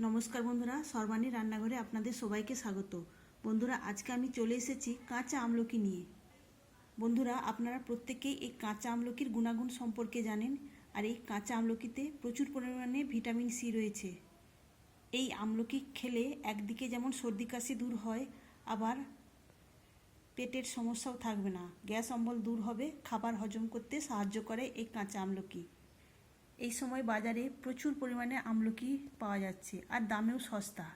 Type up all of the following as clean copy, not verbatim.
নমস্কার বন্ধুরা, সর্বাণী রান্নাঘরে আপনাদের সবাইকে স্বাগত। বন্ধুরা, আজকে আমি চলে এসেছি কাঁচা আমলকি নিয়ে। বন্ধুরা, আপনারা প্রত্যেকেই এই কাঁচা আমলকির গুণাগুণ সম্পর্কে জানেন। আর এই কাঁচা আমলকিতে প্রচুর পরিমাণে ভিটামিন সি রয়েছে। এই আমলকি খেলে একদিকে যেমন সর্দি কাশি দূর হয়, আবার পেটের সমস্যাও থাকবে না, গ্যাস অম্বল দূর হবে, খাবার হজম করতে সাহায্য করে এই কাঁচা আমলকি। এই সময় বাজারে প্রচুর পরিমাণে আমলকি পাওয়া যাচ্ছে আর দামেও সস্তা।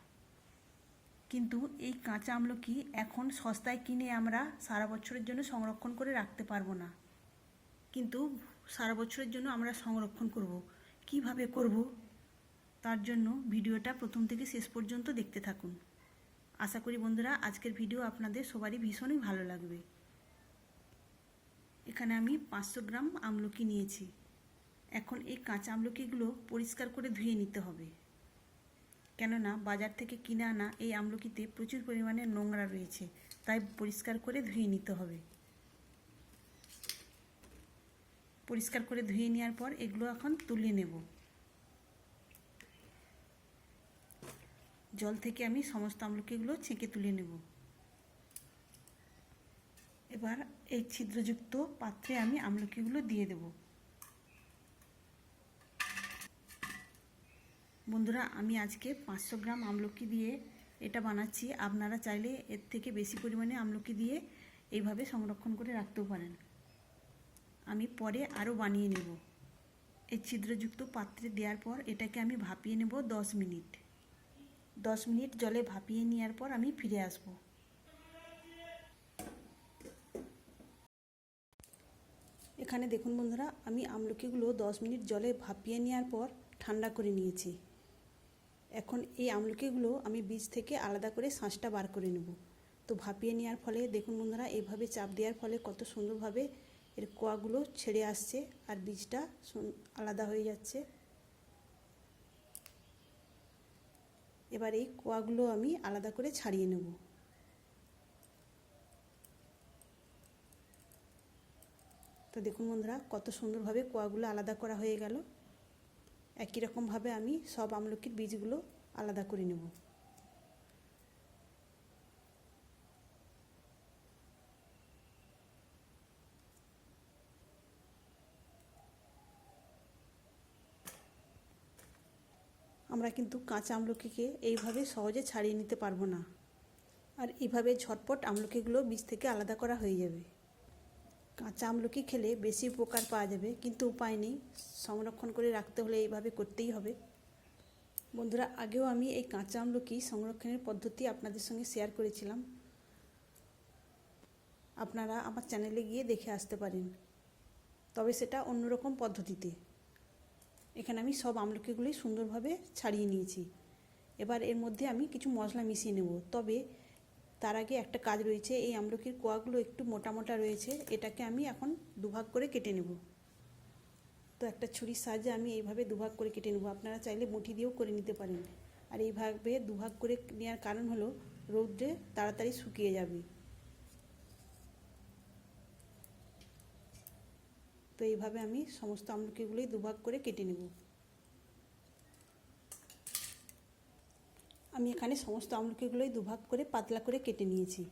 কিন্তু এই কাঁচা আমলকি এখন সস্তায় কিনে আমরা সারা বছরের জন্য সংরক্ষণ করে রাখতে পারবো না। কিন্তু সারা বছরের জন্য আমরা সংরক্ষণ করব। কিভাবে করব, তার জন্য ভিডিওটা প্রথম থেকে শেষ পর্যন্ত দেখতে থাকুন। আশা করি বন্ধুরা, আজকের ভিডিও আপনাদের সবারই ভীষণই ভালো লাগবে। এখানে আমি 500 গ্রাম আমলকি নিয়েছি। এখন এই কাঁচা আমলকিগুলো পরিষ্কার করে ধুয়ে নিতে হবে, কেননা বাজার থেকে কিনে আনা এই আমলকিতে প্রচুর পরিমাণে নোংরা রয়েছে, তাই পরিষ্কার করে ধুয়ে নিতে হবে। পরিষ্কার করে ধুয়ে নেওয়ার পর এগুলো এখন তুলে নেব। জল থেকে আমি সমস্ত আমলকিগুলো ছেঁকে তুলে নেব। এবার এই ছিদ্রযুক্ত পাত্রে আমি আমলকিগুলো দিয়ে দেব। বন্ধুরা, আমি আজকে 500 গ্রাম আমলকি দিয়ে এটা বানাচ্ছি। আপনারা চাইলে এর থেকে বেশি পরিমাণে আমলকি দিয়ে এইভাবে সংরক্ষণ করে রাখতেও পারেন। আমি পরে আরও বানিয়ে নেব। এই ছিদ্রযুক্ত পাত্রে দেওয়ার পর এটাকে আমি ভাপিয়ে নেব 10 মিনিট। 10 মিনিট জলে ভাপিয়ে নেওয়ার পর আমি ফিরে আসব। এখানে দেখুন বন্ধুরা, আমি আমলকিগুলো 10 মিনিট জলে ভাপিয়ে নেওয়ার পর ঠান্ডা করে নিয়েছি। এখন এই আমলকিগুলো আমি বীজ থেকে আলাদা করে শাঁসটা বার করে নেব। তো ভাপিয়ে নেওয়ার ফলে দেখুন বন্ধুরা, এইভাবে চাপ দেওয়ার ফলে কত সুন্দরভাবে এর কোয়াগুলো ছেড়ে আসছে আর বীজটা আলাদা হয়ে যাচ্ছে। এবার এই কোয়াগুলো আমি আলাদা করে ছাড়িয়ে নেব। তো দেখুন বন্ধুরা, কত সুন্দরভাবে কোয়াগুলো আলাদা করা হয়ে গেল। একই রকমভাবে আমি সব আমলকির বীজগুলো আলাদা করে নেব। আমরা কিন্তু কাঁচা আমলকিকে এইভাবে সহজে ছাড়িয়ে নিতে পারবো না, আর এইভাবে ঝটপট আমলকিগুলো বীজ থেকে আলাদা করা হয়ে যাবে। কাঁচা আমলকি খেলে বেশি উপকার পাওয়া যাবে, কিন্তু উপায় নেই, সংরক্ষণ করে রাখতে হলে এইভাবে করতেই হবে। বন্ধুরা, আগেও আমি এই কাঁচা আমলকি সংরক্ষণের পদ্ধতি আপনাদের সঙ্গে শেয়ার করেছিলাম। আপনারা আমার চ্যানেলে গিয়ে দেখে আসতে পারেন, তবে সেটা অন্যরকম পদ্ধতিতে। এখানে আমি সব আমলকিগুলোই সুন্দরভাবে ছাড়িয়ে নিয়েছি। এবার এর মধ্যে আমি কিছু মশলা মিশিয়ে নেব। তবে তার আগে একটা কাজ রয়েছে। এই আমলকির কোয়াগুলো একটু মোটা মোটা রয়েছে, এটাকে আমি এখন দুভাগ করে কেটে নেব। তো একটা ছুরির সাহায্যে আমি এইভাবে দুভাগ করে কেটে নেব। আপনারা চাইলে মুঠি দিয়েও করে নিতে পারেন। আর এইভাবে দুভাগ করে নেওয়ার কারণ হলো রৌদ্রে তাড়াতাড়ি শুকিয়ে যাবে। তো এইভাবে আমি সমস্ত আমলকিগুলোই দুভাগ করে কেটে নেব। আমি এখানে সমস্ত আমলকিগুলোই দুভাগ করে পাতলা করে কেটে নিয়েছি।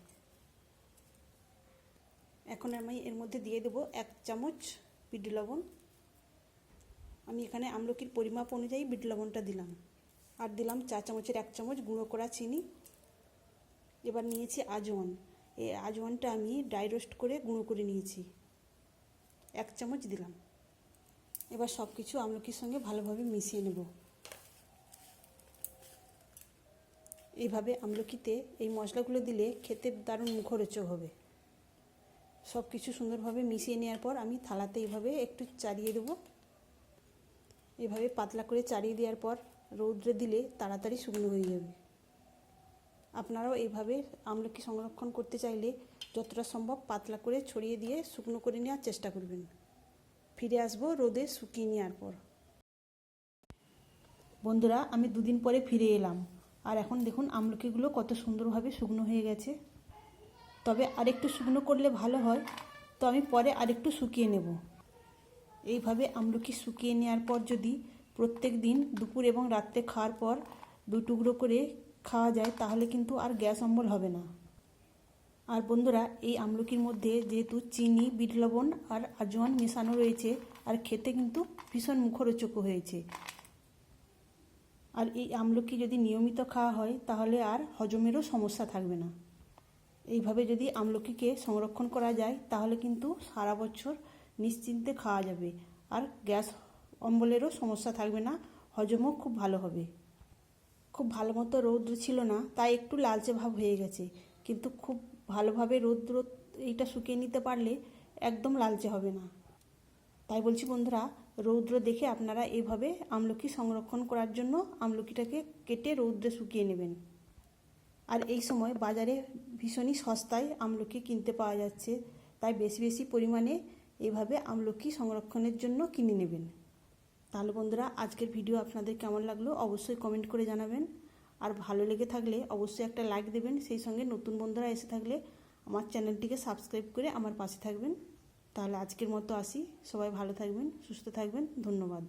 এখন আমি এর মধ্যে দিয়ে দেব 1 চামচ বিট লবণ। আমি এখানে আমলকির পরিমাপ অনুযায়ী বিট লবণটা দিলাম। আর দিলাম 4 চামচের 1 চামচ গুঁড়ো করা চিনি। এবার নিয়েছি আজওয়ান। এই আজওয়ানটা আমি ড্রাই রোস্ট করে গুঁড়ো করে নিয়েছি, 1 চামচ দিলাম। এবার সব কিছু আমলকির সঙ্গে ভালোভাবে মিশিয়ে নেব। এইভাবে আমলকিতে এই মশলাগুলো দিলে খেতে দারুণ মুখরোচক হবে। সব কিছু সুন্দরভাবে মিশিয়ে নেওয়ার পর আমি থালাতে এইভাবে একটু চাড়িয়ে দেবো। এইভাবে পাতলা করে চাড়িয়ে দেওয়ার পর রৌদ্রে দিলে তাড়াতাড়ি শুকনো হয়ে যাবে। আপনারাও এইভাবে আমলকি সংরক্ষণ করতে চাইলে যতটা সম্ভব পাতলা করে ছড়িয়ে দিয়ে শুকনো করে নেওয়ার চেষ্টা করবেন। ফিরে আসবো রোদে শুকিয়ে নেওয়ার পর। বন্ধুরা, আমি 2 দিন পরে ফিরে এলাম। আর এখন দেখুন আমলকিগুলো কত সুন্দরভাবে শুকনো হয়ে গেছে। তবে আরেকটু শুকনো করলে ভালো হয়, তো আমি পরে আরেকটু শুকিয়ে নেব। এইভাবে আমলকি শুকিয়ে নেওয়ার পর যদি প্রত্যেক দিন দুপুর এবং রাত্রে খাওয়ার পর দু টুকরো করে খাওয়া যায় তাহলে কিন্তু আর গ্যাস অম্বল হবে না। আর বন্ধুরা, এই আমলকির মধ্যে যেহেতু চিনি, বিট লবণ আর আজওয়ান মেশানো রয়েছে, আর খেতে কিন্তু ভীষণ মুখরোচক হয়েছে। আর এই আমলকি যদি নিয়মিত খাওয়া হয় তাহলে আর হজমেরও সমস্যা থাকবে না। এইভাবে যদি আমলকিকে সংরক্ষণ করা যায় তাহলে কিন্তু সারা বছর নিশ্চিন্তে খাওয়া যাবে, আর গ্যাস অম্বলেরও সমস্যা থাকবে না, হজমও খুব ভালো হবে। খুব ভালো মতো রৌদ্র ছিল না, তাই একটু লালচে ভাব হয়ে গেছে, কিন্তু খুব ভালোভাবে রৌদ্র এইটা শুকিয়ে নিতে পারলে একদম লালচে হবে না। তাই বলছি বন্ধুরা, রৌদ্র দেখে আপনারা এইভাবে আমলকি সংরক্ষণ করার জন্য আমলকিটাকে কেটে রৌদ্রে শুকিয়ে নেবেন। আর এই সময় বাজারে ভীষণই সস্তায় আমলকি কিনতে পাওয়া যাচ্ছে, তাই বেশি বেশি পরিমাণে এইভাবে আমলকি সংরক্ষণের জন্য কিনে নেবেন। তাহলে বন্ধুরা, আজকের ভিডিও আপনাদের কেমন লাগলো অবশ্যই কমেন্ট করে জানাবেন। আর ভালো লেগে থাকলে অবশ্যই একটা লাইক দেবেন। সেই সঙ্গে নতুন বন্ধুরা এসে থাকলে আমার চ্যানেলটিকে সাবস্ক্রাইব করে আমার পাশে থাকবেন। তাহলে আজকের মতো আসি, সবাই ভালো থাকবেন, সুস্থ থাকবেন, ধন্যবাদ।